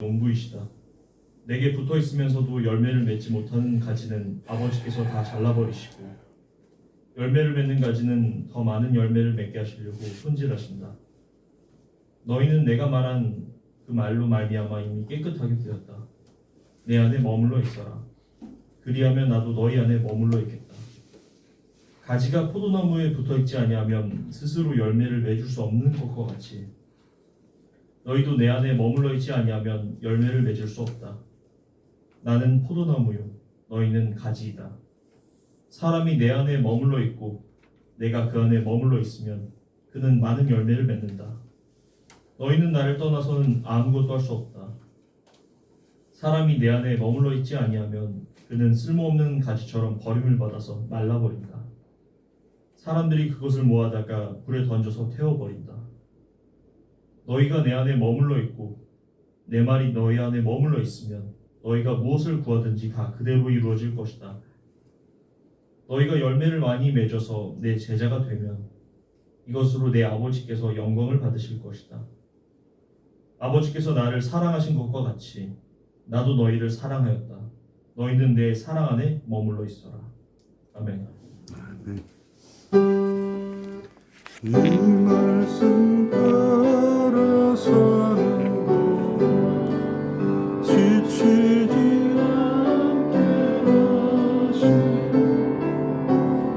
농부이시다. 내게 붙어 있으면서도 열매를 맺지 못하는 가지는 아버지께서 다 잘라버리시고 열매를 맺는 가지는 더 많은 열매를 맺게 하시려고 손질하신다. 너희는 내가 말한 그 말로 말미암아 이미 깨끗하게 되었다. 내 안에 머물러 있어라. 그리하면 나도 너희 안에 머물러 있겠다. 가지가 포도나무에 붙어 있지 아니하면 스스로 열매를 맺을 수 없는 것과 같이 너희도 내 안에 머물러 있지 아니하면 열매를 맺을 수 없다. 나는 포도나무요 너희는 가지이다. 사람이 내 안에 머물러 있고 내가 그 안에 머물러 있으면 그는 많은 열매를 맺는다. 너희는 나를 떠나서는 아무것도 할 수 없다. 사람이 내 안에 머물러 있지 아니하면 그는 쓸모없는 가지처럼 버림을 받아서 말라버린다. 사람들이 그것을 모아다가 불에 던져서 태워버린다. 너희가 내 안에 머물러 있고 내 말이 너희 안에 머물러 있으면 너희가 무엇을 구하든지 다 그대로 이루어질 것이다. 너희가 열매를 많이 맺어서 내 제자가 되면 이것으로 내 아버지께서 영광을 받으실 것이다. 아버지께서 나를 사랑하신 것과 같이 나도 너희를 사랑하였다. 너희는 내 사랑 안에 머물러 있어라. 아멘. 이 말씀 따라 사는 것 지치지 않게 하시고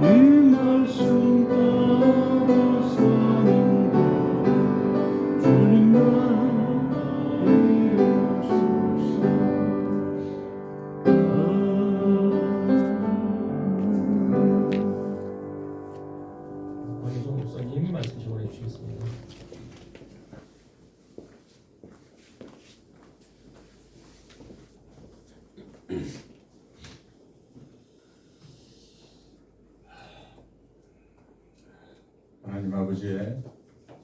이 말씀 따라 사는 것 주님만 이루소서. 황희종 목사님 말씀 전해 주시겠습니다. 하나님 아버지의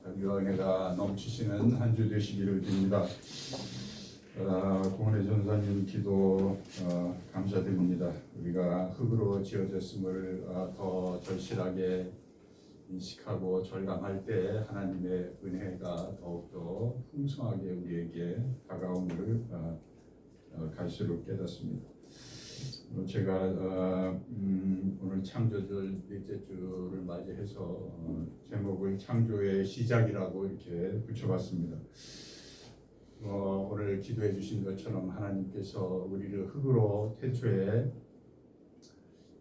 자비와 은혜가 넘치시는 한 주 되시기를 빕니다. 고은혜 전사님 기도 감사드립니다. 우리가 흙으로 지어졌음을 더 절실하게 인식하고 절감할 때 하나님의 은혜가 더욱더 풍성하게 우리에게 다가옴을 갈수록 깨닫습니다. 제가 오늘 창조절 넷째 주를 맞이해서 제목을 창조의 시작이라고 이렇게 붙여봤습니다. 오늘 기도해 주신 것처럼 하나님께서 우리를 흙으로 태초에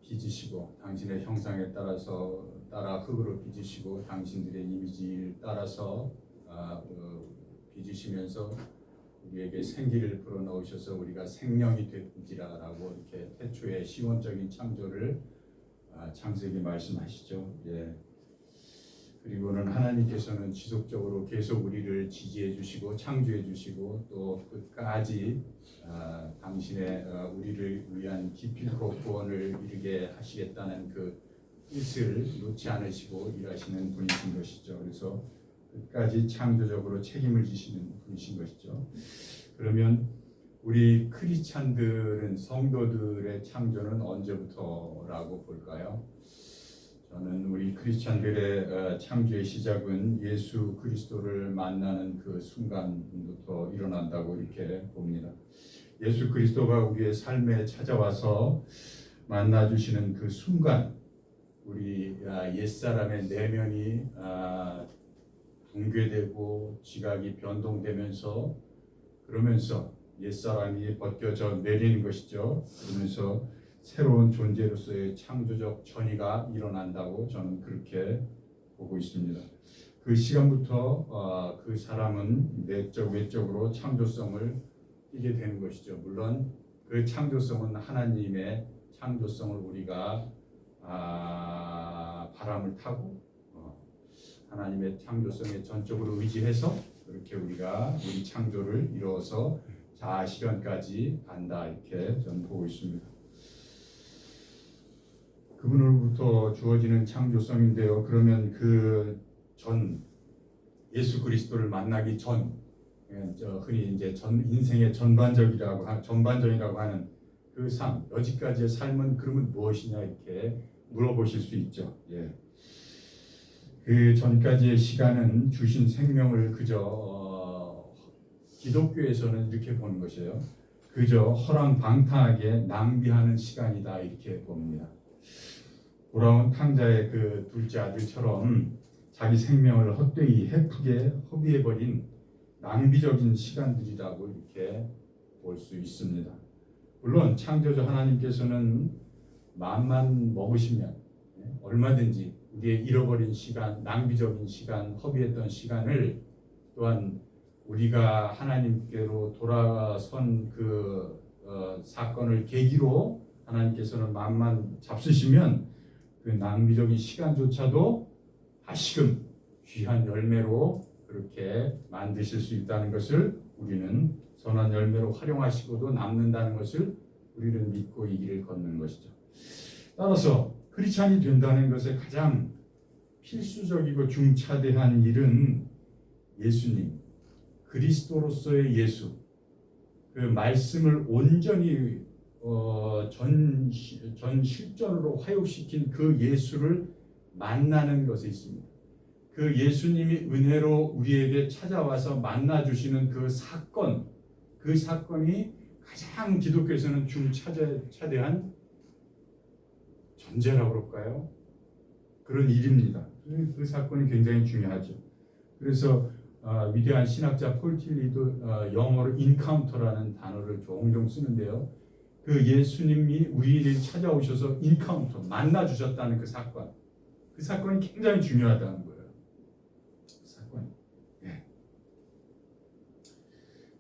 빚으시고 당신의 형상에 따라 흙으로 빚으시고 당신들의 이미지를 따라서 빚으시면서 우리에게 생기를 불어넣으셔서 우리가 생명이 된지라라고 이렇게 태초의 시원적인 창조를 창세기 말씀하시죠. 예. 그리고는 하나님께서는 지속적으로 계속 우리를 지지해 주시고 창조해 주시고 또 끝까지 당신의 우리를 위한 기필코 구원을 이루게 하시겠다는 그 뜻을 놓지 않으시고 일하시는 분이신 것이죠. 그래서 끝까지 창조적으로 책임을 지시는 분이신 것이죠. 그러면 우리 크리스찬들은 성도들의 창조는 언제부터라고 볼까요? 저는 우리 크리스찬들의 창조의 시작은 예수 그리스도를 만나는 그 순간부터 일어난다고 이렇게 봅니다. 예수 그리스도가 우리의 삶에 찾아와서 만나주시는 그 순간 우리 옛사람의 내면이 붕괴되고 지각이 변동되면서 그러면서 옛사람이 벗겨져 내리는 것이죠. 그러면서 새로운 존재로서의 창조적 전이가 일어난다고 저는 그렇게 보고 있습니다. 그 시간부터 그 사람은 내적 외적으로 창조성을 띠게 되는 것이죠. 물론 그 창조성은 하나님의 창조성을 우리가 바람을 타고 하나님의 창조성에 전적으로 의지해서 그렇게 우리가 우리 창조를 이루어서 자아 실현까지 간다 이렇게 저는 보고 있습니다. 그분으로부터 주어지는 창조성인데요. 그러면 그 전 예수 그리스도를 만나기 전, 흔히 이제 인생의 전반적이라고 하는 그 삶, 여지까지의 삶은 그러면 무엇이냐 이렇게 물어보실 수 있죠. 예. 그 전까지의 시간은 주신 생명을 그저 기독교에서는 이렇게 보는 것이에요. 그저 허랑방탕하게 낭비하는 시간이다 이렇게 봅니다. 돌아온 탕자의 그 둘째 아들처럼 자기 생명을 헛되이 헤프게 허비해버린 낭비적인 시간들이라고 이렇게 볼 수 있습니다. 물론 창조주 하나님께서는 마음만 먹으시면 얼마든지 우리의 잃어버린 시간, 낭비적인 시간, 허비했던 시간을 또한 우리가 하나님께로 돌아선 그 사건을 계기로 하나님께서는 마음만 잡수시면 그 낭비적인 시간조차도 다시금 귀한 열매로 그렇게 만드실 수 있다는 것을 우리는 선한 열매로 활용하시고도 남는다는 것을 우리는 믿고 이 길을 걷는 것이죠. 따라서 크리스찬이 된다는 것의 가장 필수적이고 중차대한 일은 예수님, 그리스도로서의 예수, 그 말씀을 온전히 전 실전으로 화요시킨 그 예수를 만나는 것에 있습니다. 그 예수님이 은혜로 우리에게 찾아와서 만나주시는 그 사건이 가장 기독교에서는 중차대한 전제라고 그럴까요? 그런 일입니다. 그 사건이 굉장히 중요하죠. 그래서 위대한 신학자 폴 틸리도 영어로 인카운터라는 단어를 종종 쓰는데요. 그 예수님이 우리를 찾아오셔서 인카운터, 만나주셨다는 그 사건이 굉장히 중요하다는 거예요. 그 사건이. 네.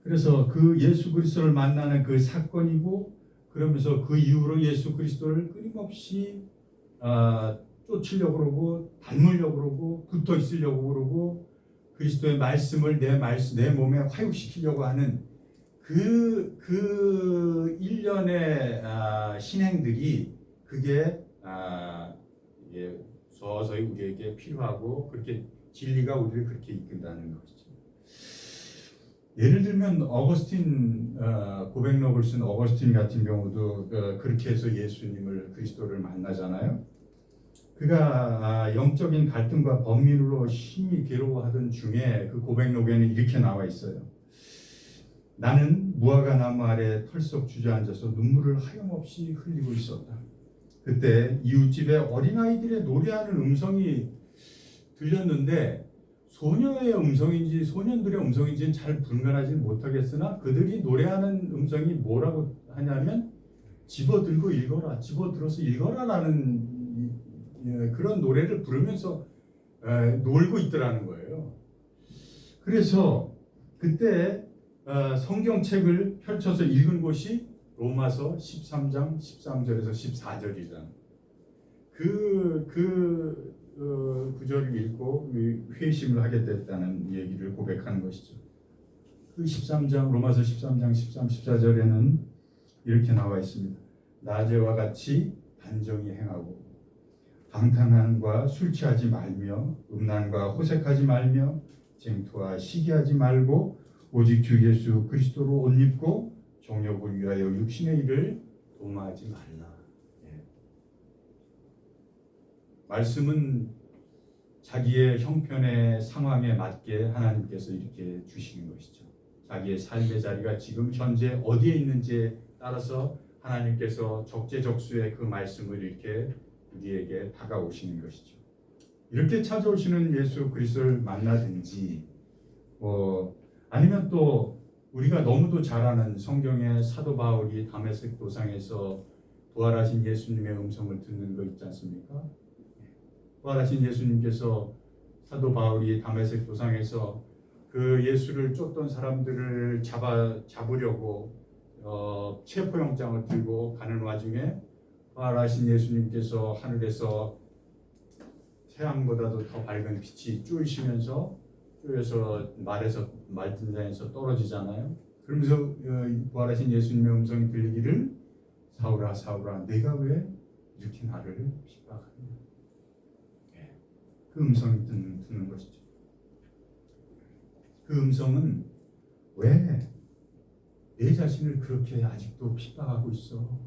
그래서 그 예수 그리스도를 만나는 그 사건이고, 그러면서 그 이후로 예수 그리스도를 끊임없이 쫓으려고 그러고 닮으려고 그러고 붙어 있으려고 그러고 그리스도의 말씀을 내 몸에 화육시키려고 하는 그 일련의 신행들이 그게 서서히 우리에게 필요하고 그렇게 진리가 우리를 그렇게 이끈다는 것이죠. 예를 들면 어거스틴 고백록을 쓴 어거스틴 같은 경우도 그렇게 해서 예수님을 그리스도를 만나잖아요. 그가 영적인 갈등과 범민으로 심히 괴로워하던 중에 그 고백록에는 이렇게 나와 있어요. 나는 무화과 나무 아래 털썩 주저앉아서 눈물을 하염없이 흘리고 있었다. 그때 이웃집에 어린아이들의 노래하는 음성이 들렸는데 소녀의 음성인지 소년들의 음성인지는 잘 분간하지 못하겠으나 그들이 노래하는 음성이 뭐라고 하냐면 집어들고 읽어라, 집어들어서 읽어라라는 그런 노래를 부르면서 놀고 있더라는 거예요. 그래서 그때 성경책을 펼쳐서 읽은 곳이 로마서 13장 13절에서 14절이잖아요. 그 구절을 읽고 회심을 하게 됐다는 얘기를 고백하는 것이죠. 그 13장 로마서 13장 13, 14절에는 이렇게 나와 있습니다. 낮에와 같이 단정히 행하고 방탕함과 술 취하지 말며 음란과 호색하지 말며 쟁투와 시기하지 말고 오직 주 예수 그리스도로 옷 입고 정욕을 위하여 육신의 일을 도모하지 말라. 말씀은 자기의 형편의 상황에 맞게 하나님께서 이렇게 주시는 것이죠. 자기의 삶의 자리가 지금 현재 어디에 있는지에 따라서 하나님께서 적재적소에 그 말씀을 이렇게 우리에게 다가오시는 것이죠. 이렇게 찾아오시는 예수 그리스도를 만나든지 아니면 또 우리가 너무도 잘 아는 성경의 사도 바울이 다메섹 도상에서 부활하신 예수님의 음성을 듣는 거 있지 않습니까? 부활하신 예수님께서 사도 바울이 다메섹 도상에서 그 예수를 쫓던 사람들을 잡으려고 체포영장을 들고 가는 와중에 부활하신 예수님께서 하늘에서 태양보다도 더 밝은 빛이 쪼이시면서 쪼여서 말등장에서 떨어지잖아요. 그러면서 부활하신 예수님의 음성이 들리기를 사울아 사울아 내가 왜 이렇게 나를 핍박하냐. 그 음성이 듣는 것이죠. 그 음성은 왜 내 자신을 그렇게 아직도 핍박하고 있어?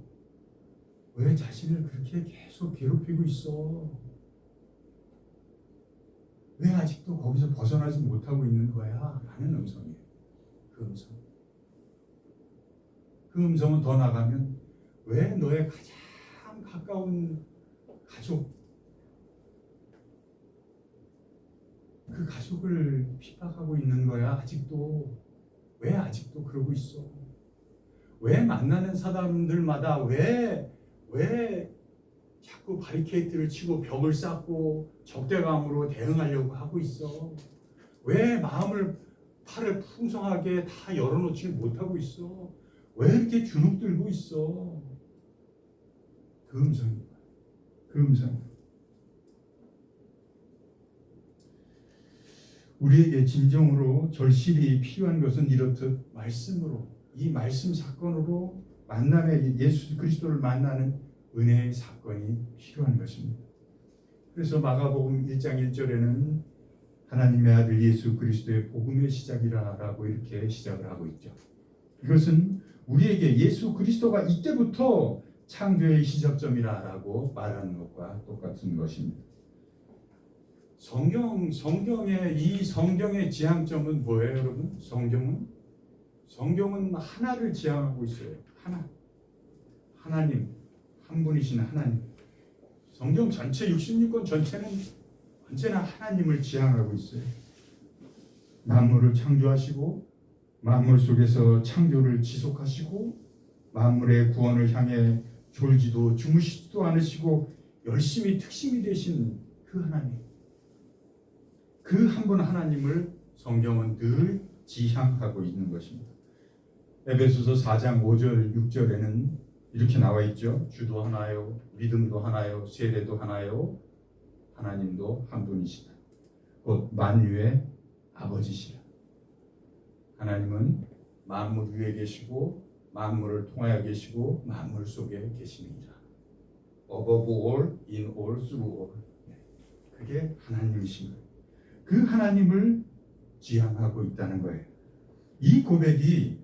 왜 자신을 그렇게 계속 괴롭히고 있어? 왜 아직도 거기서 벗어나지 못하고 있는 거야? 라는 음성이에요. 그 그 음성. 그 음성은 더 나가면 왜 너의 가장 가까운 가족, 그 가족을 핍박하고 있는 거야? 아직도. 왜 아직도 그러고 있어? 왜 만나는 사람들마다 왜 자꾸 바리케이트를 치고 벽을 쌓고 적대감으로 대응하려고 하고 있어? 왜 팔을 풍성하게 다 열어놓지 못하고 있어? 왜 이렇게 주눅 들고 있어? 그 음성입니다. 그 음성. 우리에게 진정으로 절실히 필요한 것은 이렇듯 말씀으로, 이 말씀 사건으로 만남의 예수 그리스도를 만나는 은혜의 사건이 필요한 것입니다. 그래서 마가복음 1장 1절에는 하나님의 아들 예수 그리스도의 복음의 시작이라고 이렇게 시작을 하고 있죠. 이것은 우리에게 예수 그리스도가 이때부터 창조의 시작점이라고 말하는 것과 똑같은 것입니다. 성경의 지향점은 뭐예요, 여러분? 성경은 하나를 지향하고 있어요. 하나님, 한 분이신 하나님. 성경 전체 66권 전체는 언제나 하나님을 지향하고 있어요. 만물을 창조하시고 만물 속에서 창조를 지속하시고 만물의 구원을 향해 졸지도 주무시지도 않으시고 열심히 특심이 되신 그 하나님, 그 한 분 하나님을 성경은 늘 지향하고 있는 것입니다. 에베소서 4장 5절 6절에는 이렇게 나와 있죠. 주도 하나요, 믿음도 하나요, 세례도 하나요, 하나님도 한 분이시다. 곧 만유의 아버지시라. 하나님은 만물 위에 계시고 만물을 통하여 계시고 만물 속에 계십니다. Above all, in all, through all. 그게 하나님이신 거예요. 그 하나님을 지향하고 있다는 거예요. 이 고백이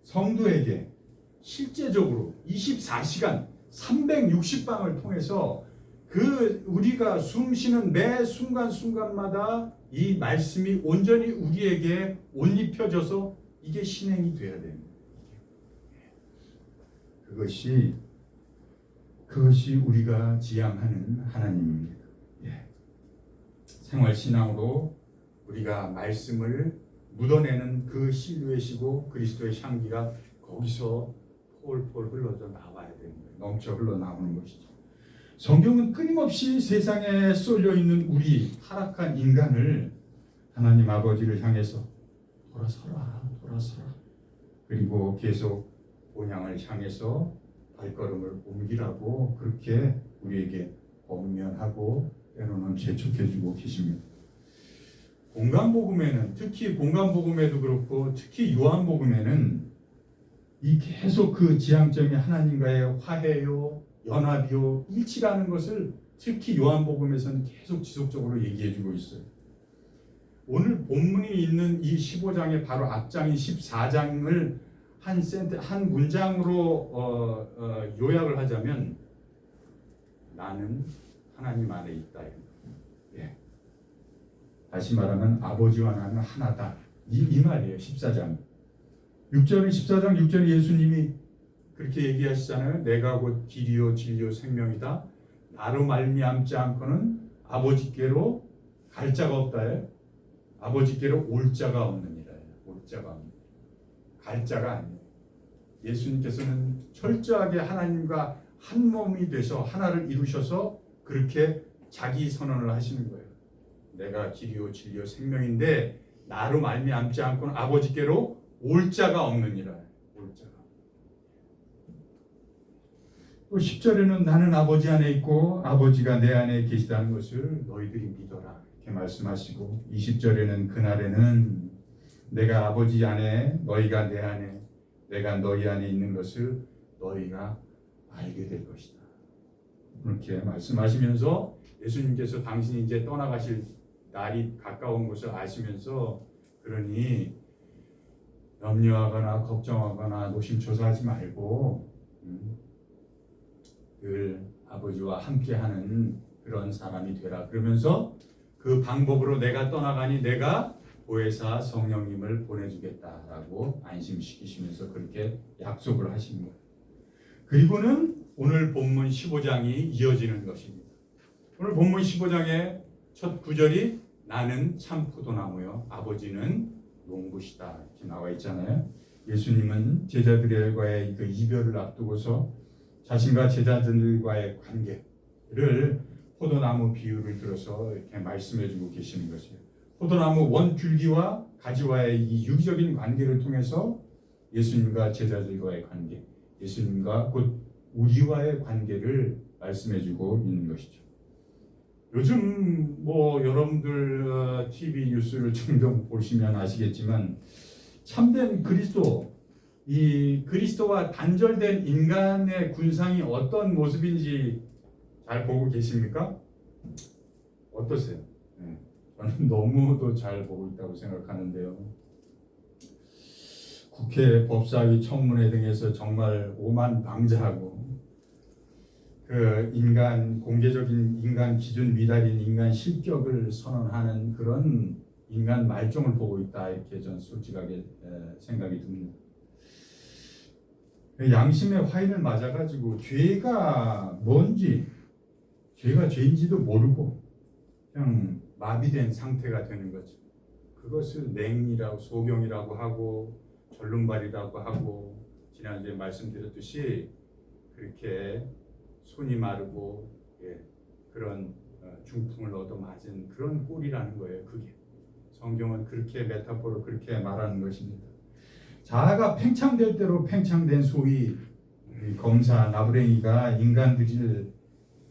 성도에게 실제적으로 24시간 360방을 통해서 우리가 숨쉬는 매 순간순간마다 이 말씀이 온전히 우리에게 옷 입혀져서 이게 실행이 돼야 됩니다. 그것이 우리가 지향하는 하나님입니다. 생활신앙으로 우리가 말씀을 묻어내는 그 실루엣이고 그리스도의 향기가 거기서 폴폴 흘러져 나와야 되는 거예요. 넘쳐 흘러나오는 것이죠. 성경은 끊임없이 세상에 쏠려 있는 우리 타락한 인간을 하나님 아버지를 향해서 돌아서라. 그리고 계속 본향을 향해서 발걸음을 옮기라고 그렇게 우리에게 권면하고 때로는 재촉해주고 계십니다. 특히 공간복음에도 그렇고 특히 요한복음에는 이 계속 그 지향점이 하나님과의 화해요, 연합이요, 일치라는 것을 특히 요한복음에서는 계속 지속적으로 얘기해주고 있어요. 오늘 본문이 있는 이 15장의 바로 앞장인 14장을 한 문장으로 요약을 하자면 나는 하나님 안에 있다. 다시 말하면 아버지와 나는 하나다. 이 말이에요. 14장 6절에 예수님이 그렇게 얘기하시잖아요. 내가 곧 길이요 진리요 생명이다. 나로 말미암지 않고는 아버지께로 갈 자가 없다. 아버지께로 올 자가 없느니라. 갈 자가 아니에요. 예수님께서는 철저하게 하나님과 한 몸이 되셔 하나를 이루셔서 그렇게 자기 선언을 하시는 거예요. 내가 길이요 진리요 생명인데 나로 말미암지 않고는 아버지께로 올 자가 없느니라. 또 10절에는 나는 아버지 안에 있고 아버지가 내 안에 계시다는 것을 너희들이 믿어라. 이렇게 말씀하시고 20절에는 그날에는 내가 아버지 안에 너희가 내 안에 내가 너희 안에 있는 것을 너희가 알게 될 것이다. 이렇게 말씀하시면서 예수님께서 당신이 이제 떠나가실 날이 가까운 것을 아시면서 그러니 염려하거나 걱정하거나 노심초사하지 말고 늘 아버지와 함께하는 그런 사람이 되라. 그러면서 그 방법으로 내가 떠나가니 내가 보혜사 성령님을 보내주겠다라고 안심시키시면서 그렇게 약속을 하신 거예요. 그리고는 오늘 본문 15장이 이어지는 것입니다. 오늘 본문 15장의 첫 구절이 나는 참 포도나무요 아버지는 농부시다 이렇게 나와 있잖아요. 예수님은 제자들과의 그 이별을 앞두고서 자신과 제자들과의 관계를 포도나무 비유를 들어서 이렇게 말씀해주고 계시는 것이에요. 포도나무 원줄기와 가지와의 이 유기적인 관계를 통해서 예수님과 제자들과의 관계, 예수님과 곧 우리와의 관계를 말씀해주고 있는 것이죠. 요즘 뭐 여러분들 TV 뉴스를 종종 보시면 아시겠지만 참된 그리스도, 이 그리스도와 단절된 인간의 군상이 어떤 모습인지 잘 보고 계십니까? 어떠세요? 네. 저는 너무도 잘 보고 있다고 생각하는데요. 국회, 법사위, 청문회 등에서 정말 오만방자하고 그 인간 공개적인 인간 기준 미달인 인간 실격을 선언하는 그런 인간 말종을 보고 있다 이렇게 저는 솔직하게 생각이 듭니다. 양심의 화인을 맞아가지고 죄가 뭔지 죄가 죄인지도 모르고 그냥 마비된 상태가 되는 거죠. 그것을 냉이라고 소경이라고 하고 절름발이라고 하고 지난주에 말씀드렸듯이 그렇게 손이 마르고 그런 중풍을 얻어맞은 그런 꼴이라는 거예요. 그게 성경은 그렇게 메타포로 그렇게 말하는 것입니다. 자아가 팽창될 대로 팽창된 소위 검사 나부랭이가 인간들을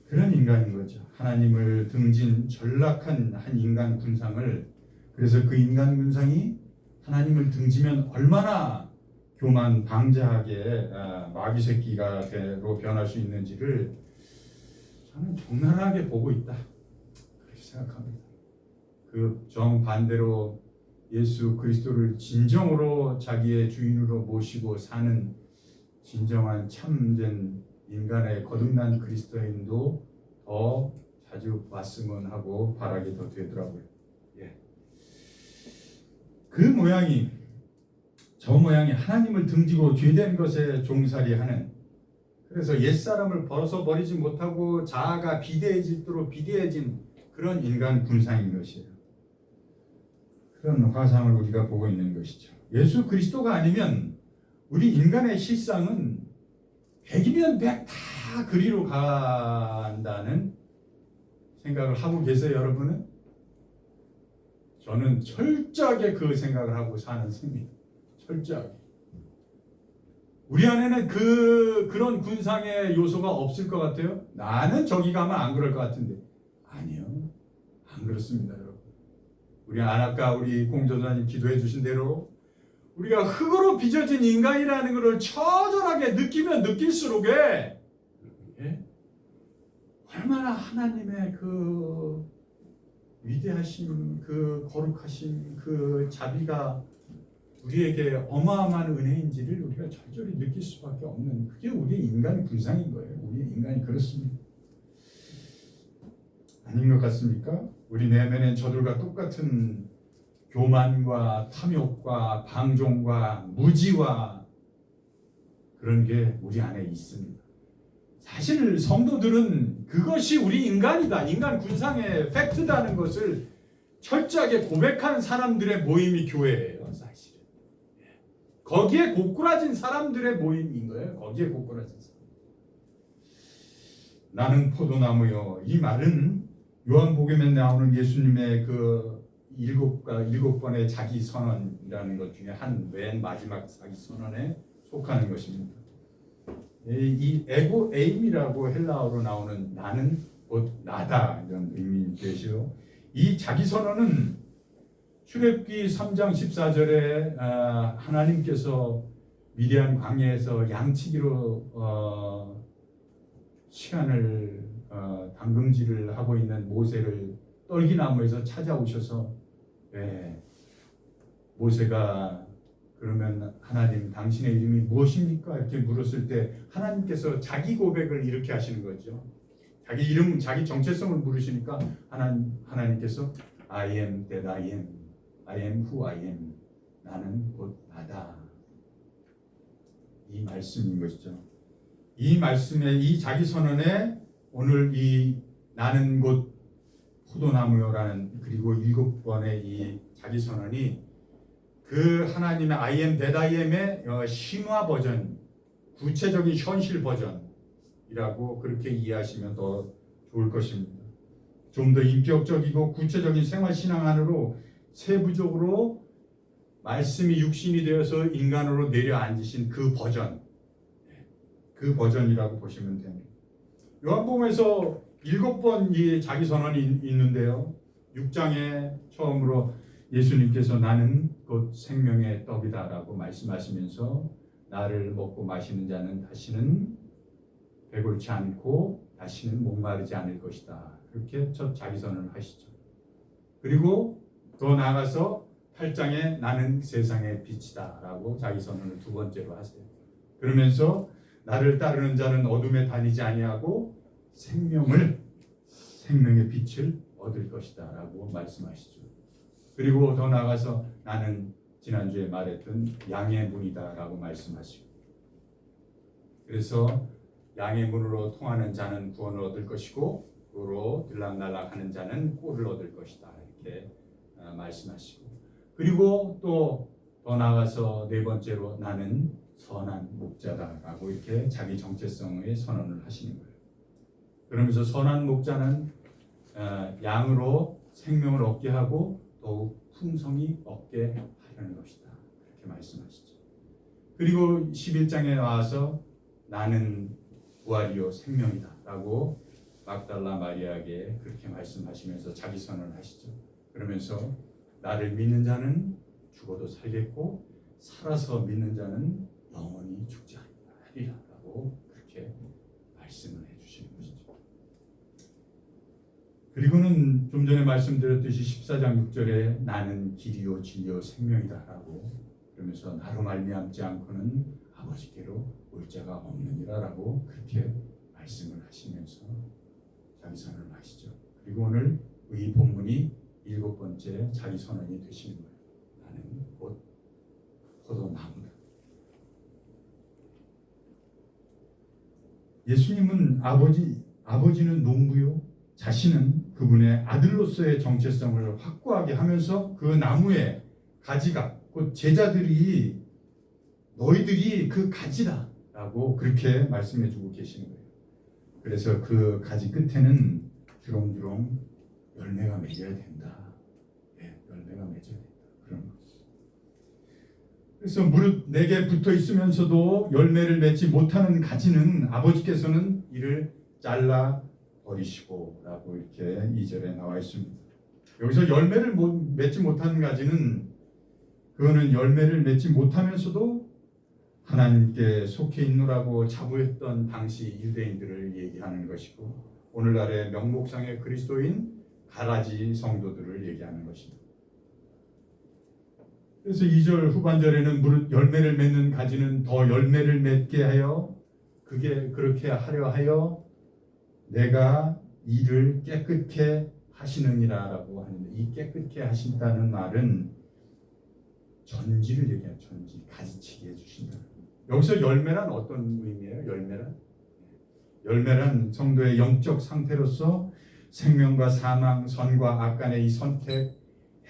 그런 인간인 거죠. 하나님을 등진 전락한 한 인간 군상을, 그래서 그 인간 군상이 하나님을 등지면 얼마나 교만 방자하게 마귀 새끼가로 변할 수 있는지를 저는 적나라하게 보고 있다 그렇게 생각합니다. 그 정반대로 예수 그리스도를 진정으로 자기의 주인으로 모시고 사는 진정한 참된 인간의 거듭난 그리스도인도 더 자주 봤으면 하고 바라게 더 되더라고요. 그 모양이 저 모양이 하나님을 등지고 죄된 것에 종살이하는, 그래서 옛사람을 벗어버리지 못하고 자아가 비대해질도록 비대해진 그런 인간 군상인 것이에요. 그런 화상을 우리가 보고 있는 것이죠. 예수 그리스도가 아니면 우리 인간의 실상은 100이면 100 다 그리로 간다는 생각을 하고 계세요, 여러분은? 저는 철저하게 그 생각을 하고 사는 셈입니다. 철저하게. 우리 안에는 그런 군상의 요소가 없을 것 같아요? 나는 저기 가면 안 그럴 것 같은데. 아니요. 안 그렇습니다, 여러분. 우리 아까 우리 공전사님 기도해 주신 대로 우리가 흙으로 빚어진 인간이라는 것을 처절하게 느끼면 느낄수록 얼마나 하나님의 그 위대하신 그 거룩하신 그 자비가 우리에게 어마어마한 은혜인지를 우리가 절절히 느낄 수밖에 없는, 그게 우리 인간 군상인 거예요. 우리 인간이 그렇습니다. 아닌 것 같습니까? 우리 내면엔 저들과 똑같은 교만과 탐욕과 방종과 무지와 그런 게 우리 안에 있습니다. 사실 성도들은 그것이 우리 인간이다, 인간 군상의 팩트다는 것을 철저하게 고백하는 사람들의 모임이 교회예요. 사실은 거기에 고꾸라진 사람들의 모임인 거예요. 거기에 고꾸라진 사람. 나는 포도나무요. 이 말은 요한복음에 나오는 예수님의 그 일곱 번의 자기 선언이라는 것 중에 한 맨 마지막 자기 선언에 속하는 것입니다. 이 에고 에임이라고 헬라어로 나오는 나는 곧 나다 이런 의미인 것이요. 이 자기 선언은 출애굽기 3장 14절에 하나님께서 위대한 광야에서 양치기로 시간을 담금질을 하고 있는 모세를 떨기나무에서 찾아오셔서 모세가 그러면 하나님 당신의 이름이 무엇입니까? 이렇게 물었을 때 하나님께서 자기 고백을 이렇게 하시는 거죠. 자기 이름, 자기 정체성을 물으시니까 하나님께서 I am that I am I am who I am. 나는 곧 나다. 이 말씀인 것이죠. 이 말씀에 이 자기 선언에 오늘 이 나는 곧 포도나무요라는 그리고 7번의 이 자기 선언이 그 하나님의 I am that I am의 심화 버전, 구체적인 현실 버전이라고 그렇게 이해하시면 더 좋을 것입니다. 좀 더 인격적이고 구체적인 생활 신앙 안으로 세부적으로 말씀이 육신이 되어서 인간으로 내려앉으신 그 버전, 그 버전이라고 보시면 됩니다. 요한복음에서 7번 이 자기 선언이 있는데요. 6장에 처음으로 예수님께서 나는 곧 생명의 떡이다라고 말씀하시면서 나를 먹고 마시는 자는 다시는 배고프지 않고 다시는 목마르지 않을 것이다. 그렇게 첫 자기 선언을 하시죠. 그리고 더 나아가서 8장에 나는 세상의 빛이다 라고 자기 선언을 두 번째로 하세요. 그러면서 나를 따르는 자는 어둠에 다니지 아니하고 생명의 빛을 얻을 것이다 라고 말씀하시죠. 그리고 더 나아가서 나는 지난주에 말했던 양의 문이다 라고 말씀하시고, 그래서 양의 문으로 통하는 자는 구원을 얻을 것이고 그로 들락날락하는 자는 꼴을 얻을 것이다 이렇게 말씀하시고, 그리고 또 더 나아가서 네 번째로 나는 선한 목자다라고 이렇게 자기 정체성의 선언을 하시는 거예요. 그러면서 선한 목자는 양으로 생명을 얻게 하고 더욱 풍성히 얻게 하려는 것이다 그렇게 말씀하시죠. 그리고 11장에 나와서 나는 부활이요 생명이다 라고 막달라 마리아에게 그렇게 말씀하시면서 자기 선언을 하시죠. 그러면서 나를 믿는 자는 죽어도 살겠고 살아서 믿는 자는 영원히 죽지 않으리라 라고 그렇게 말씀을 해주시는 것이죠. 그리고는 좀 전에 말씀드렸듯이 14장 6절에 나는 길이요 진리요 생명이다 라고 그러면서 나로 말미암지 않고는 아버지께로 올 자가 없느니라 라고 그렇게 말씀을 하시면서 자기 선언을 하시죠. 그리고 오늘 이 본문이 7번째 자기 선언이 되시는 거예요. 나는 곧 포도나무다. 예수님은 아버지는 농부요, 자신은 그분의 아들로서의 정체성을 확고하게 하면서 그 나무의 가지가 곧 제자들이 너희들이 그 가지다 라고 그렇게 말씀해주고 계시는 거예요. 그래서 그 가지 끝에는 주렁주렁 열매가 맺어야 된다. 열매가 맺어야 된다. 그런 거. 그래서 무릇 내게 붙어 있으면서도 열매를 맺지 못하는 가지는 아버지께서는 이를 잘라 버리시고 라고 이렇게 2절에 나와 있습니다. 여기서 열매를 맺지 못하는 가지는 그거는 열매를 맺지 못하면서도 하나님께 속해 있노라고 자부했던 당시 유대인들을 얘기하는 것이고, 오늘날의 명목상의 그리스도인 가라지 성도들을 얘기하는 것입니다. 그래서 2절 후반절에는 무릇 열매를 맺는 가지는 더 열매를 맺게 하여 그게 그렇게 하려 하여 내가 이를 깨끗게 하시느니라 라고 하는데, 이 깨끗게 하신다는 말은 전지를 얘기해요. 전지, 가지치게 해주신다. 여기서 열매란 어떤 의미예요? 열매란 성도의 영적 상태로서 생명과 사망, 선과 악 간의 이 선택,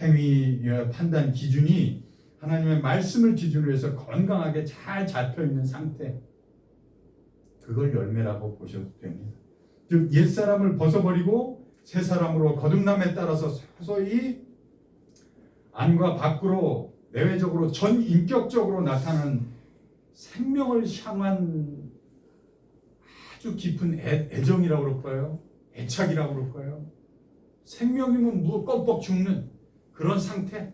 행위, 판단 기준이 하나님의 말씀을 기준으로 해서 건강하게 잘 잡혀있는 상태, 그걸 열매라고 보셔도 됩니다. 즉 옛사람을 벗어버리고 새 사람으로 거듭남에 따라서 서서히 안과 밖으로 내외적으로 전인격적으로 나타나는 생명을 향한 아주 깊은 애정이라고 그럴까요? 애착이라고 그럴까요? 생명이면 껌뻑 죽는 그런 상태.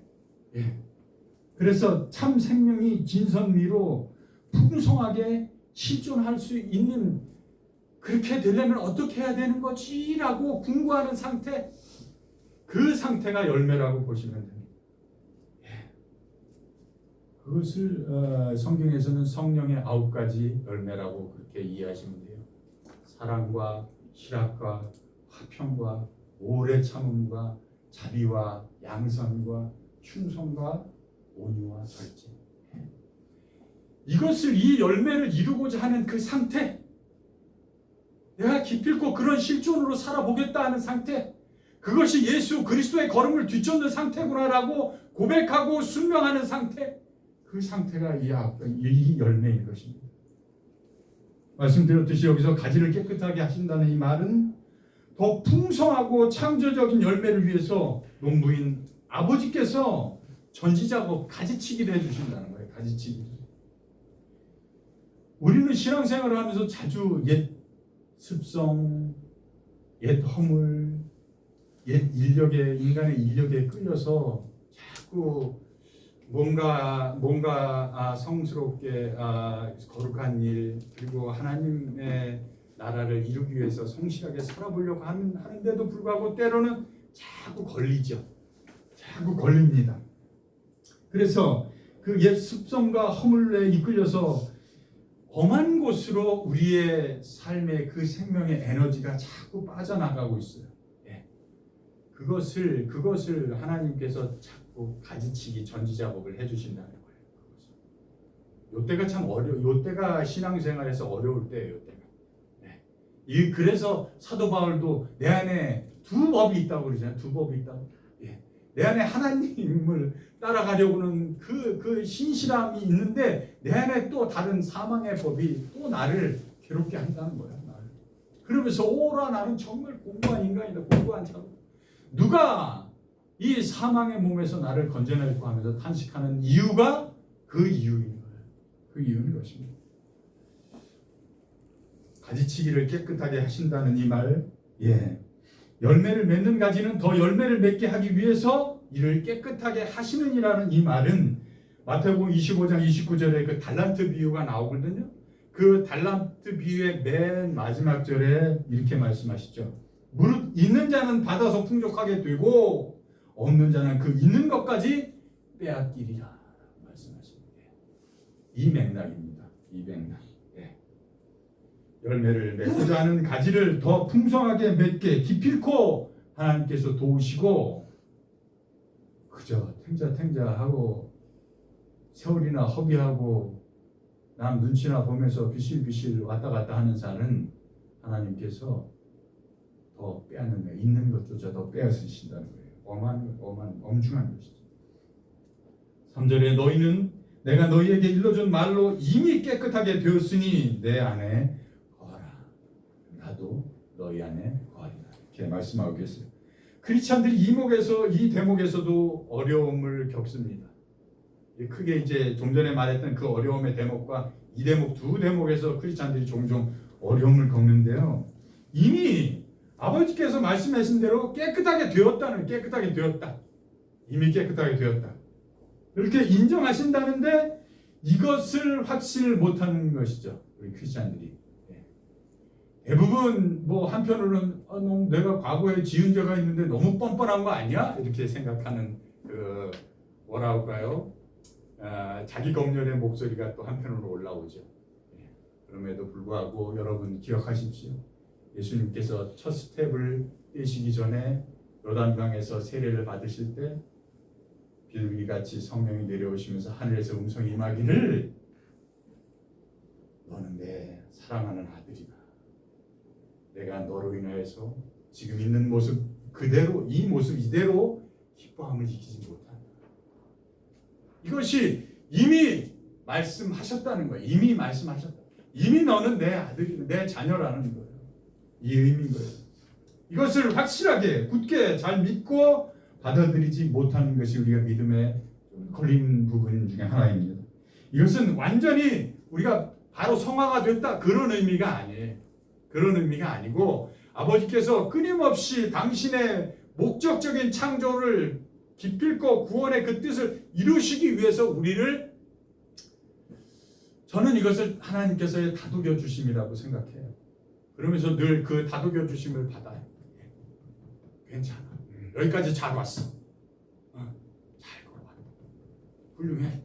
그래서 참 생명이 진선미로 풍성하게 실존할 수 있는, 그렇게 되려면 어떻게 해야 되는 거지라고 궁구하는 상태, 그 상태가 열매라고 보시면 됩니다. 그것을 성경에서는 성령의 9가지 열매라고 그렇게 이해하시면 돼요. 사랑과 희락과 화평과 오래 참음과 자비와 양선과 충성과 온유와 절제. 이것을 이 열매를 이루고자 하는 그 상태, 내가 기필코 그런 실존으로 살아보겠다 하는 상태, 그것이 예수 그리스도의 걸음을 뒤쫓는 상태구나라고 고백하고 순명하는 상태, 그 상태가 이 열매인 것입니다. 말씀드렸듯이 여기서 가지를 깨끗하게 하신다는 이 말은 더 풍성하고 창조적인 열매를 위해서 농부인 아버지께서 전지작업, 가지치기를 해주신다는 거예요. 가지치기. 우리는 신앙생활을 하면서 자주 옛 습성, 옛 허물, 옛 인간의 인력에 끌려서 자꾸 뭔가 성스럽게 거룩한 일, 그리고 하나님의 나라를 이루기 위해서 성실하게 살아보려고 하는데도 불구하고 때로는 자꾸 걸리죠. 자꾸 걸립니다. 그래서 그 옛 습성과 허물에 이끌려서 엄한 곳으로 우리의 삶의 그 생명의 에너지가 자꾸 빠져나가고 있어요. 예. 그것을 하나님께서 자꾸 가지치기 전지작업을 해주신다는 거예요. 요때가 참 요때가 신앙생활에서 어려울 때예요. 요때가. 예. 그래서 사도 바울도 내 안에 두 법이 있다고 그러잖아요. 두 법이 있다고. 예. 내 안에 하나님을 따라가려고는 그 신실함이 있는데 내 안에 또 다른 사망의 법이 또 나를 괴롭게 한다는 거야. 나를. 그러면서 오라 나는 정말 공고한 인간이다. 공고한 자로. 누가 이 사망의 몸에서 나를 건져낼까 하면서 탄식하는 이유가 그 이유인 거예요. 그 이유인 것입니다. 가지치기를 깨끗하게 하신다는 이 말, 예. 열매를 맺는 가지는 더 열매를 맺게 하기 위해서 이를 깨끗하게 하시는이라는 이 말은 마태복음 25장 29절에 그 달란트 비유가 나오거든요. 그 달란트 비유의 맨 마지막 절에 이렇게 말씀하시죠. 무릇 있는 자는 받아서 풍족하게 되고 없는 자는 그 있는 것까지 빼앗기리라 말씀하십니다. 이 맥락입니다. 이 맥락. 열매를 맺고자 하는 가지를 더 풍성하게 맺게 기필코 하나님께서 도우시고 그저 탱자하고 세월이나 허비하고 남 눈치나 보면서 비실비실 왔다 갔다 하는 자는 하나님께서 더 빼앗는 거예요. 있는 것조차 더 빼앗으신다는 거예요. 엄중한 것이죠. 3절에 너희는 내가 너희에게 일러준 말로 이미 깨끗하게 되었으니 내 안에 나도 너희 안에 거하리라. 이렇게 말씀하고 계세요. 크리스찬들이 이 대목에서도 어려움을 겪습니다. 크게 이제 좀 전에 말했던 그 어려움의 대목과 이 대목 두 대목에서 크리스찬들이 종종 어려움을 겪는데요. 이미 아버지께서 말씀하신 대로 깨끗하게 되었다. 이미 깨끗하게 되었다. 이렇게 인정하신다는데 이것을 확신을 못하는 것이죠. 우리 크리스찬들이. 대부분 한편으로는 내가 과거에 지은 죄가 있는데 너무 뻔뻔한 거 아니야? 이렇게 생각하는 뭐라 할까요? 자기 검열의 목소리가 또 한편으로 올라오죠. 그럼에도 불구하고 여러분 기억하십시오. 예수님께서 첫 스텝을 떼시기 전에 요단강에서 세례를 받으실 때 비둘기같이 성령이 내려오시면서 하늘에서 음성이 임하기를 너는 내 사랑하는 아들이다. 내가 너로 인하여서 지금 있는 모습 그대로 이 모습 이대로 기뻐함을 이기지 못한다. 이것이 이미 말씀하셨다는 거예요. 이미 말씀하셨다. 이미 너는 내 아들이고 내 자녀라는 거예요. 이 의미인 거예요. 이것을 확실하게 굳게 잘 믿고 받아들이지 못하는 것이 우리가 믿음에 걸린 부분 중에 하나입니다. 이것은 완전히 우리가 바로 성화가 됐다 그런 의미가 아니에요. 그런 의미가 아니고 아버지께서 끊임없이 당신의 목적적인 창조를 기필코 구원의 그 뜻을 이루시기 위해서 저는 이것을 하나님께서의 다독여 주심이라고 생각해요. 그러면서 늘 그 다독여 주심을 받아요. 괜찮아. 여기까지 잘 왔어. 잘 걸어왔다. 훌륭해.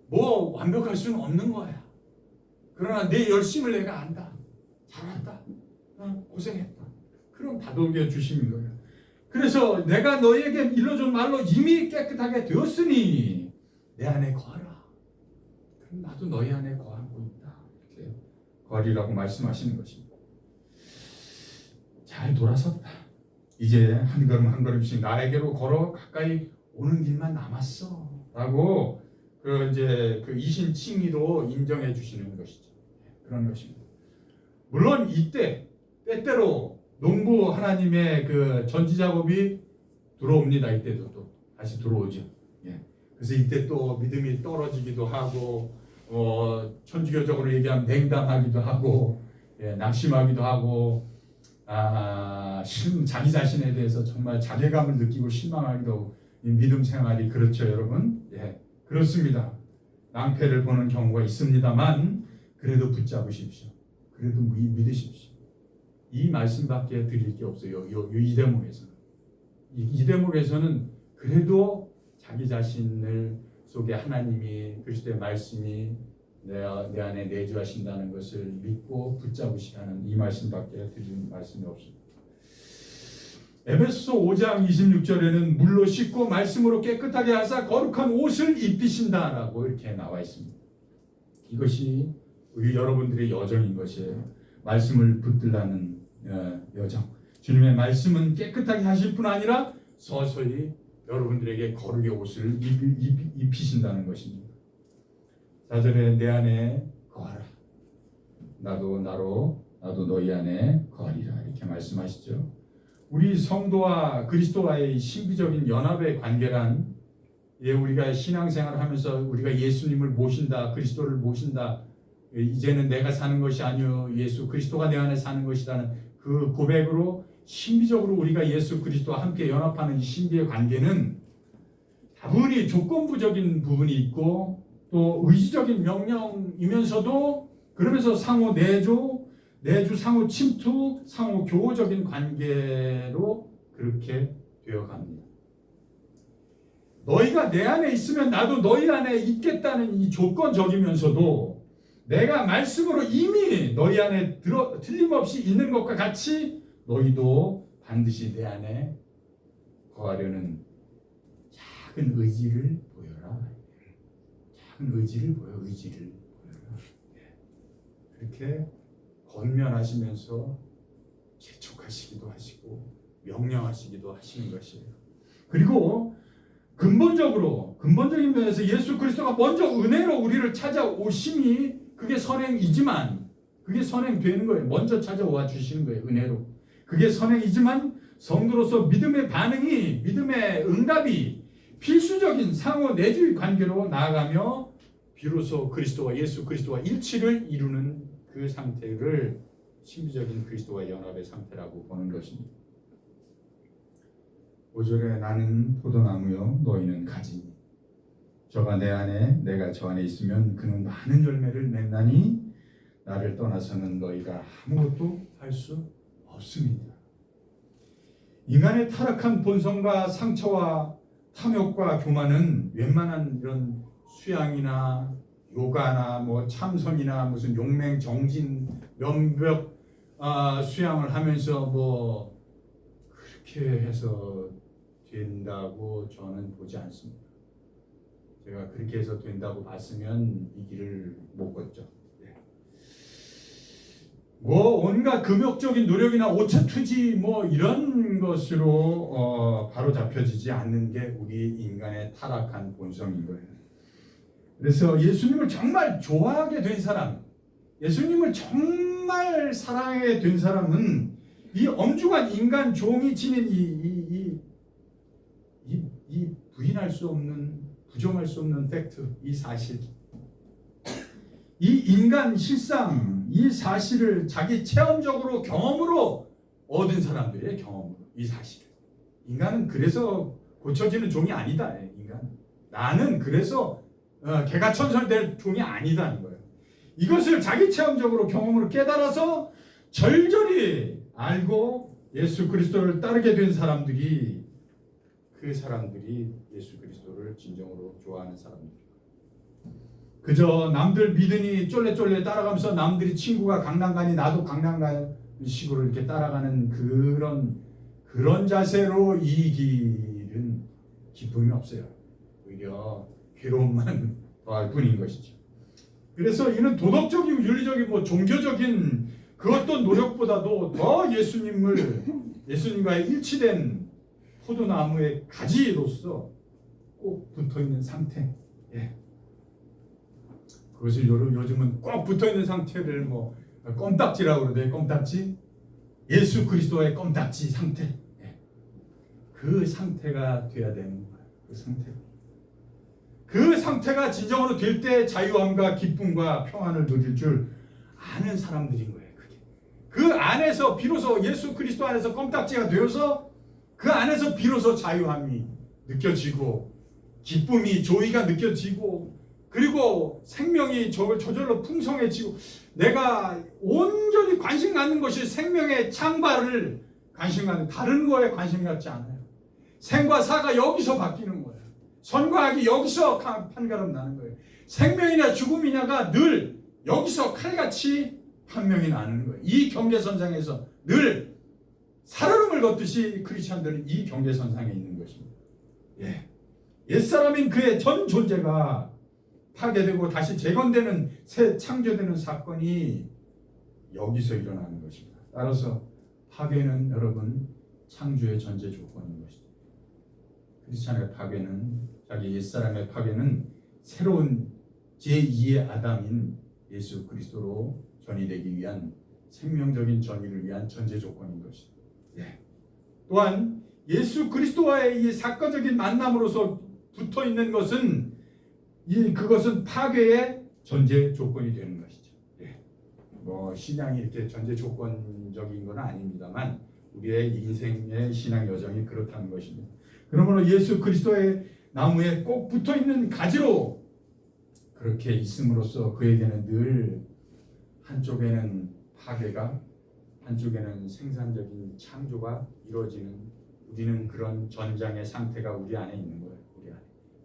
뭐 완벽할 수는 없는 거야. 그러나 내 열심을 내가 안다. 잘 왔다. 고생했다. 그럼 다독여 주심인 거예요. 그래서 내가 너에게 일러준 말로 이미 깨끗하게 되었으니 내 안에 거하라. 그럼 나도 너희 안에 거하고 있다. 이렇게 거하리라고 말씀하시는 것입니다. 잘 돌아섰다. 이제 한 걸음 한 걸음씩 나에게로 걸어 가까이 오는 길만 남았어. 라고 이제 그 이신 칭의로 인정해 주시는 것이죠. 그런 것입니다. 물론 이때 때때로 농부 하나님의 그 전지 작업이 들어옵니다. 이때도 또 다시 들어오죠. 예. 그래서 이때 또 믿음이 떨어지기도 하고 천주교적으로 얘기하면 냉담하기도 하고 낙심하기도 하고 자기 자신에 대해서 정말 자괴감을 느끼고 실망하기도 하고 믿음 생활이 그렇죠, 여러분. 예, 그렇습니다. 낭패를 보는 경우가 있습니다만 그래도 붙잡으십시오. 그래도 믿으십시오. 이 말씀밖에 드릴 게 없어요. 이 대목에서는. 이 대목에서는 그래도 자기 자신을 속에 하나님이 그리스도의 말씀이 내 안에 내주하신다는 것을 믿고 붙잡으시라는 이 말씀밖에 드리는 말씀이 없습니다. 에베소서 5장 26절에는 물로 씻고 말씀으로 깨끗하게 하사 거룩한 옷을 입히신다라고 이렇게 나와 있습니다. 이것이 우리 여러분들의 여정인 것이에요. 말씀을 붙들라는 여정. 주님의 말씀은 깨끗하게 하실 뿐 아니라 서서히 여러분들에게 거룩의 옷을 입히신다는 것입니다. 4절에 내 안에 거하라. 나도 너희 안에 거하리라. 이렇게 말씀하시죠. 우리 성도와 그리스도와의 신비적인 연합의 관계란 우리가 신앙생활을 하면서 우리가 예수님을 모신다, 그리스도를 모신다, 이제는 내가 사는 것이 아니요 예수 그리스도가 내 안에 사는 것이라는 그 고백으로 신비적으로 우리가 예수 그리스도와 함께 연합하는 이 신비의 관계는 다분히 조건부적인 부분이 있고 또 의지적인 명령이면서도 그러면서 상호 내주 상호 침투, 상호 교호적인 관계로 그렇게 되어갑니다. 너희가 내 안에 있으면 나도 너희 안에 있겠다는 이 조건적이면서도 내가 말씀으로 이미 너희 안에 틀림없이 있는 것과 같이 너희도 반드시 내 안에 거하려는 작은 의지를 보여라. 작은 의지를 보여라. 그렇게 권면하시면서 재촉하시기도 하시고 명령하시기도 하시는 것이에요. 그리고 근본적인 면에서 예수 그리스도가 먼저 은혜로 우리를 찾아오심이 그게 선행이지만 그게 선행되는 거예요. 먼저 찾아와 주시는 거예요. 은혜로. 그게 선행이지만 성도로서 믿음의 반응이 믿음의 응답이 필수적인 상호 내주의 관계로 나아가며 비로소 예수 그리스도와 일치를 이루는 그 상태를 신비적인 그리스도와 연합의 상태라고 보는 것입니다. 5절에 나는 포도나무요 너희는 가지니 저가 내 안에 내가 저 안에 있으면 그는 많은 열매를 맺나니 나를 떠나서는 너희가 아무것도 할 수 없습니다. 인간의 타락한 본성과 상처와 탐욕과 교만은 웬만한 이런 수양이나 요가나 참선이나 무슨 용맹 정진 면벽 수양을 하면서 그렇게 해서 된다고 저는 보지 않습니다. 제가 그렇게 해서 된다고 봤으면 이 길을 못 걷죠. 온갖 금욕적인 노력이나 오차투지 이런 것으로 바로 잡혀지지 않는 게 우리 인간의 타락한 본성인 거예요. 그래서 예수님을 정말 좋아하게 된 사람, 예수님을 정말 사랑하게 된 사람은 이 엄중한 인간 종이 지닌 이 부인할 수 없는, 부정할 수 없는 팩트, 이 사실, 이 인간 실상, 이 사실을 자기 체험적으로 경험으로 얻은 사람들이에요. 경험으로 이 사실. 인간은 그래서 고쳐지는 종이 아니다. 인간. 나는 그래서 개가천선될 종이 아니다는 거예요. 이것을 자기 체험적으로 경험으로 깨달아서 절절히 알고 예수 그리스도를 따르게 된 사람들이 예수 그리스도를 진정으로 좋아하는 사람들이에요. 그저 남들 믿으니 쫄래쫄래 따라가면서 남들이 친구가 강남 가니 나도 강남 가 식으로 이렇게 따라가는 그런 자세로 이 길은 기쁨이 없어요. 오히려 괴로움만 더할 뿐인 것이죠. 그래서 이는 도덕적이고 윤리적이고 뭐 종교적인 그 어떤 노력보다도 더 예수님과의 일치된 포도나무의 가지로서 꼭 붙어있는 상태. 예. 그것을 요즘은 꼭 붙어있는 상태를 뭐 껌딱지라고 그러대요. 껌딱지. 예수 그리스도의 껌딱지 상태. 예. 그 상태가 돼야 되는 거예요. 그 상태가 진정으로 될 때 자유함과 기쁨과 평안을 누릴 줄 아는 사람들인 거예요. 그 안에서 비로소 예수 그리스도 안에서 껌딱지가 되어서 그 안에서 비로소 자유함이 느껴지고 기쁨이 조의가 느껴지고 그리고 생명이 저절로 풍성해지고 내가 온전히 관심 갖는 것이 생명의 창발을 관심 갖는 다른 거에 관심 갖지 않아요. 생과 사가 여기서 바뀌는 거예요. 선과 악이 여기서 판가름 나는 거예요. 생명이냐 죽음이냐가 늘 여기서 칼같이 판명이 나는 거예요. 이 경계선상에서 늘 살얼음을 걷듯이 크리스찬들은 이 경계선상에 있는 것입니다. 예. 옛사람인 그의 전 존재가 파괴되고 다시 재건되는 새 창조되는 사건이 여기서 일어나는 것입니다. 따라서 파괴는 여러분 창조의 전제 조건인 것이죠. 크리스찬의 파괴는 자기 옛사람의 파괴는 새로운 제2의 아담인 예수 그리스도로 전이되기 위한 생명적인 전이를 위한 전제 조건인 것이죠. 예. 또한 예수 그리스도와의 이 사건적인 만남으로서 붙어 있는 것은 그것은 파괴의 전제 조건이 되는 것이죠. 예. 뭐 신앙이 이렇게 전제 조건적인 건 아닙니다만 우리의 인생의 신앙 여정이 그렇다는 것입니다. 그러므로 예수 그리스도의 나무에 꼭 붙어 있는 가지로 그렇게 있음으로써 그에게는 늘 한쪽에는 파괴가 한쪽에는 생산적인 창조가 이루어지는 우리는 그런 전장의 상태가 우리 안에 있는 거예요. 우리 안에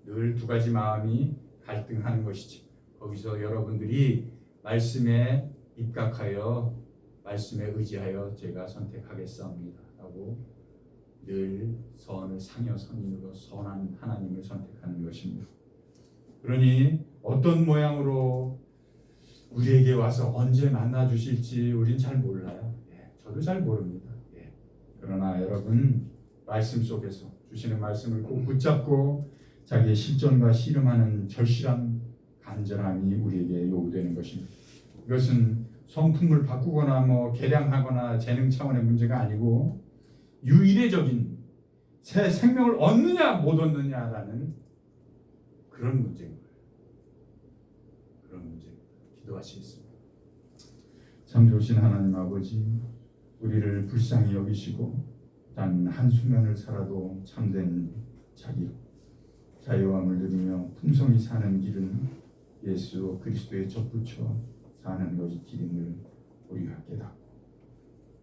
늘 두 가지 마음이 갈등하는 것이지. 거기서 여러분들이 말씀에 입각하여 말씀에 의지하여 제가 선택하겠사옵니다 라고 늘 선을 상여 선인으로 선한 하나님을 선택하는 것입니다. 그러니 어떤 모양으로 우리에게 와서 언제 만나 주실지 우린 잘 몰라요. 예, 저도 잘 모릅니다. 예. 그러나 여러분 말씀 속에서 주시는 말씀을 꼭 붙잡고 자기의 실존과 씨름하는 절실한 간절함이 우리에게 요구되는 것입니다. 이것은 성품을 바꾸거나 뭐 개량하거나 재능 차원의 문제가 아니고 유일해적인 새 생명을 얻느냐 못 얻느냐라는 그런 문제인 거예요. 그런 문제입니다. 기도하시겠습니다. 참 좋으신 하나님 아버지, 우리를 불쌍히 여기시고 단 한수면을 살아도 참된 자유함을 누리며 풍성히 사는 길은 예수 그리스도에 접붙여 사는 것이 길임을 우리가 깨닫고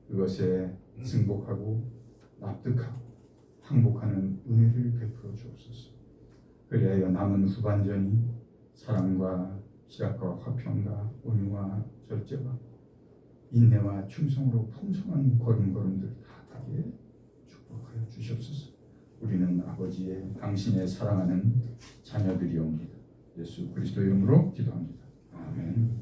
그것에 승복하고 납득하고 항복하는 은혜를 베풀어 주옵소서. 그리하여 남은 후반전이 사랑과 희락과 화평과 온유와 절제와 인내와 충성으로 풍성한 걸음걸음들 다 가게 축복하여 주시옵소서. 우리는 아버지의 당신의 사랑하는 자녀들이옵니다. 예수 그리스도의 이름으로 기도합니다. 아멘.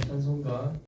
찬송가